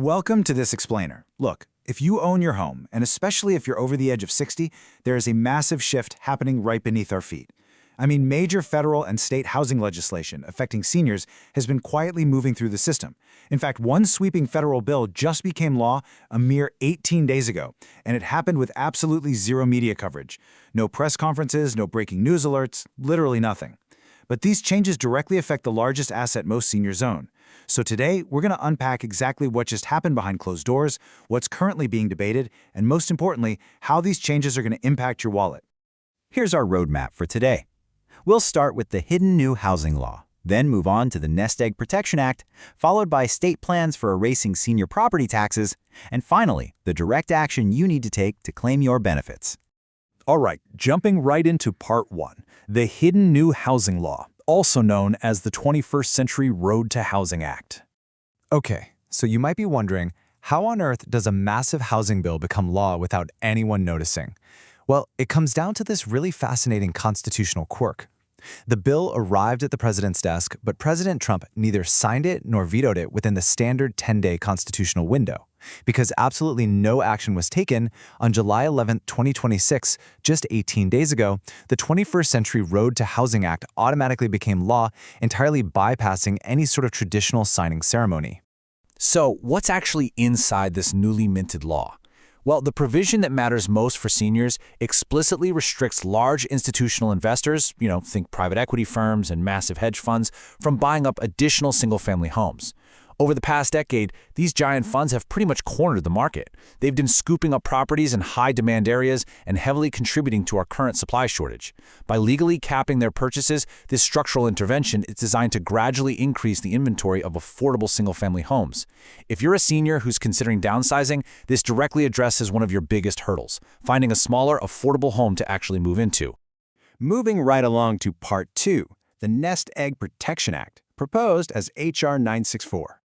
Welcome to this explainer. Look, if you own your home, and especially if you're over the age of 60, there is a massive shift happening right beneath our feet. Major federal and state housing legislation affecting seniors has been quietly moving through the system. In fact, one sweeping federal bill just became law a mere 18 days ago, and it happened with absolutely zero media coverage. No press conferences, no breaking news alerts, literally nothing. But these changes directly affect the largest asset most seniors own. So today, we're going to unpack exactly what just happened behind closed doors, what's currently being debated, and most importantly, how these changes are going to impact your wallet. Here's our roadmap for today. We'll start with the hidden new housing law, then move on to the Nest Egg Protection Act, followed by state plans for erasing senior property taxes, and finally, the direct action you need to take to claim your benefits. All right, jumping right into part one, the hidden new housing law, also known as the 21st Century Road to Housing Act. Okay, so you might be wondering, how on earth does a massive housing bill become law without anyone noticing? Well, it comes down to this really fascinating constitutional quirk. The bill arrived at the president's desk, but President Trump neither signed it nor vetoed it within the standard 10-day constitutional window. Because absolutely no action was taken, on July 11, 2026, just 18 days ago, the 21st Century Road to Housing Act automatically became law, entirely bypassing any sort of traditional signing ceremony. So, what's actually inside this newly minted law? Well, the provision that matters most for seniors explicitly restricts large institutional investors, think private equity firms and massive hedge funds, from buying up additional single-family homes. Over the past decade, these giant funds have pretty much cornered the market. They've been scooping up properties in high-demand areas and heavily contributing to our current supply shortage. By legally capping their purchases, this structural intervention is designed to gradually increase the inventory of affordable single-family homes. If you're a senior who's considering downsizing, this directly addresses one of your biggest hurdles, finding a smaller, affordable home to actually move into. Moving right along to part two, the Nest Egg Protection Act, proposed as H.R. 964.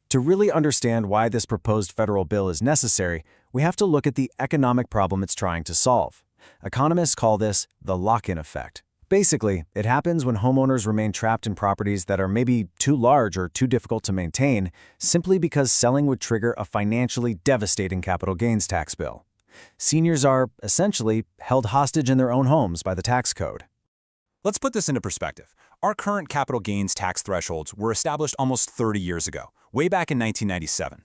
To really understand why this proposed federal bill is necessary, we have to look at the economic problem it's trying to solve. Economists call this the lock-in effect. Basically, it happens when homeowners remain trapped in properties that are maybe too large or too difficult to maintain, simply because selling would trigger a financially devastating capital gains tax bill. Seniors are, essentially, held hostage in their own homes by the tax code. Let's put this into perspective. Our current capital gains tax thresholds were established almost 30 years ago, way back in 1997.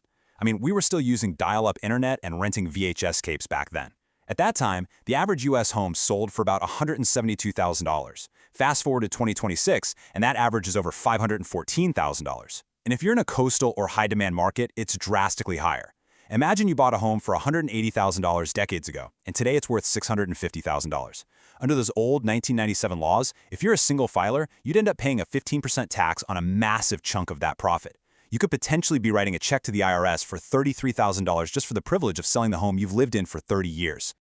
We were still using dial-up internet and renting VHS tapes back then. At that time, the average U.S. home sold for about $172,000. Fast forward to 2026, and that average is over $514,000. And if you're in a coastal or high-demand market, it's drastically higher. Imagine you bought a home for $180,000 decades ago, and today it's worth $650,000. Under those old 1997 laws, if you're a single filer, you'd end up paying a 15% tax on a massive chunk of that profit. You could potentially be writing a check to the IRS for $33,000 just for the privilege of selling the home you've lived in for 30 years.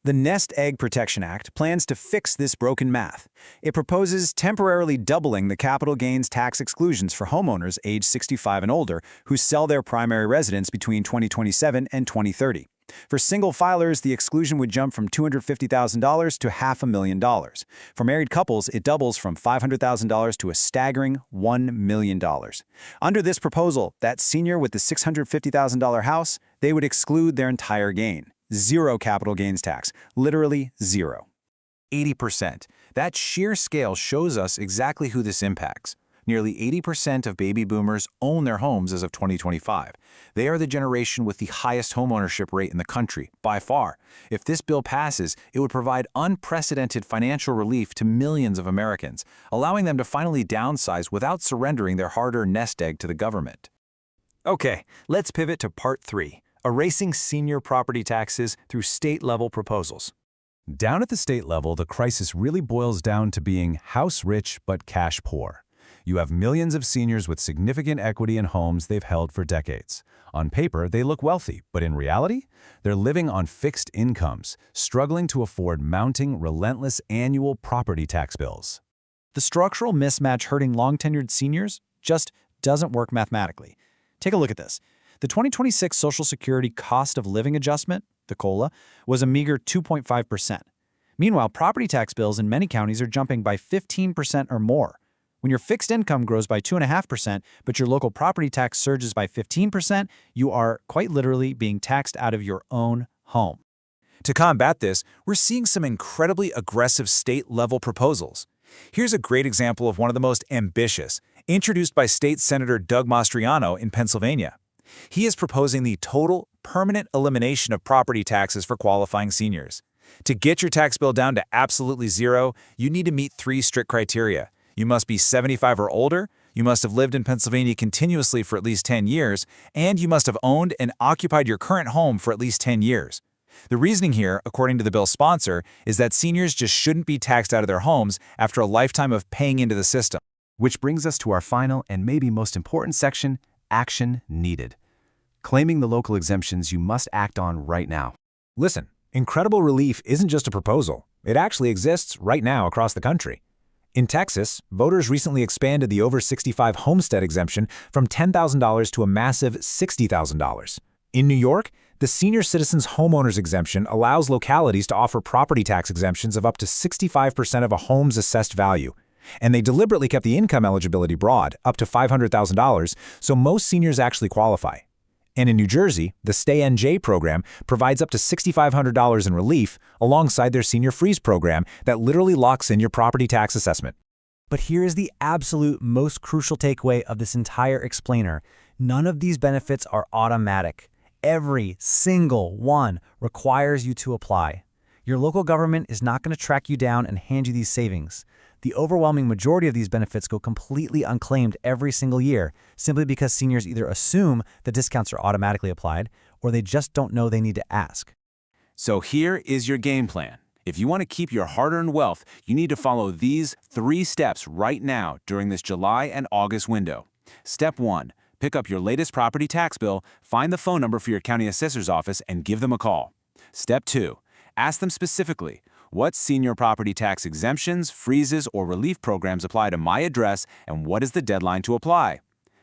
The Nest Egg Protection Act plans to fix this broken math. It proposes temporarily doubling the capital gains tax exclusions for homeowners age 65 and older who sell their primary residence between 2027 and 2030. For single filers, the exclusion would jump from $250,000 to $500,000. For married couples, it doubles from $500,000 to a staggering $1 million. Under this proposal, that senior with the $650,000 house, they would exclude their entire gain. Zero capital gains tax, literally zero. 80%. That sheer scale shows us exactly who this impacts. Nearly 80% of baby boomers own their homes as of 2025. They are the generation with the highest homeownership rate in the country, by far. If this bill passes, it would provide unprecedented financial relief to millions of Americans, allowing them to finally downsize without surrendering their hard-earned nest egg to the government. Okay, let's pivot to part three, erasing senior property taxes through state-level proposals. Down at the state level, the crisis really boils down to being house rich but cash poor. You have millions of seniors with significant equity in homes they've held for decades. On paper, they look wealthy, but in reality, they're living on fixed incomes, struggling to afford mounting, relentless annual property tax bills. The structural mismatch hurting long-tenured seniors just doesn't work mathematically. Take a look at this. The 2026 Social Security Cost of Living Adjustment, the COLA, was a meager 2.5%. Meanwhile, property tax bills in many counties are jumping by 15% or more. When your fixed income grows by 2.5%, but your local property tax surges by 15%, you are quite literally being taxed out of your own home. To combat this, we're seeing some incredibly aggressive state-level proposals. Here's a great example of one of the most ambitious, introduced by State Senator Doug Mastriano in Pennsylvania. He is proposing the total, permanent elimination of property taxes for qualifying seniors. To get your tax bill down to absolutely zero, you need to meet 3 strict criteria. You must be 75 or older, you must have lived in Pennsylvania continuously for at least 10 years, and you must have owned and occupied your current home for at least 10 years. The reasoning here, according to the bill's sponsor, is that seniors just shouldn't be taxed out of their homes after a lifetime of paying into the system. Which brings us to our final and maybe most important section, action needed. Claiming the local exemptions you must act on right now. Listen, incredible relief isn't just a proposal. It actually exists right now across the country. In Texas, voters recently expanded the over 65 homestead exemption from $10,000 to a massive $60,000. In New York, the Senior Citizens Homeowners exemption allows localities to offer property tax exemptions of up to 65% of a home's assessed value. And they deliberately kept the income eligibility broad, up to $500,000, so most seniors actually qualify. And in New Jersey, the Stay NJ program provides up to $6,500 in relief alongside their Senior Freeze program that literally locks in your property tax assessment. But here is the absolute most crucial takeaway of this entire explainer. None of these benefits are automatic. Every single one requires you to apply. Your local government is not going to track you down and hand you these savings. The overwhelming majority of these benefits go completely unclaimed every single year, simply because seniors either assume that discounts are automatically applied, or they just don't know they need to ask. So here is your game plan. If you want to keep your hard-earned wealth, you need to follow these 3 steps right now during this July and August window. Step 1. Pick up your latest property tax bill, find the phone number for your county assessor's office, and give them a call. Step 2. Ask them specifically, what senior property tax exemptions, freezes, or relief programs apply to my address, and what is the deadline to apply?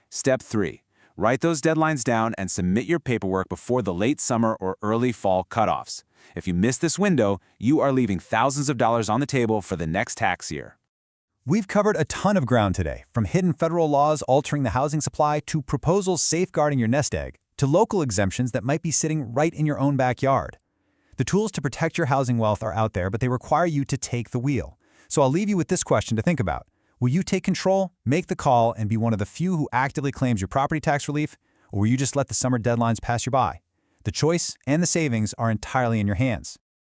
Step 3. Write those deadlines down and submit your paperwork before the late summer or early fall cutoffs. If you miss this window, you are leaving thousands of dollars on the table for the next tax year. We've covered a ton of ground today, from hidden federal laws altering the housing supply to proposals safeguarding your nest egg, to local exemptions that might be sitting right in your own backyard. The tools to protect your housing wealth are out there, but they require you to take the wheel. So I'll leave you with this question to think about. Will you take control, make the call, and be one of the few who actively claims your property tax relief, or will you just let the summer deadlines pass you by? The choice and the savings are entirely in your hands.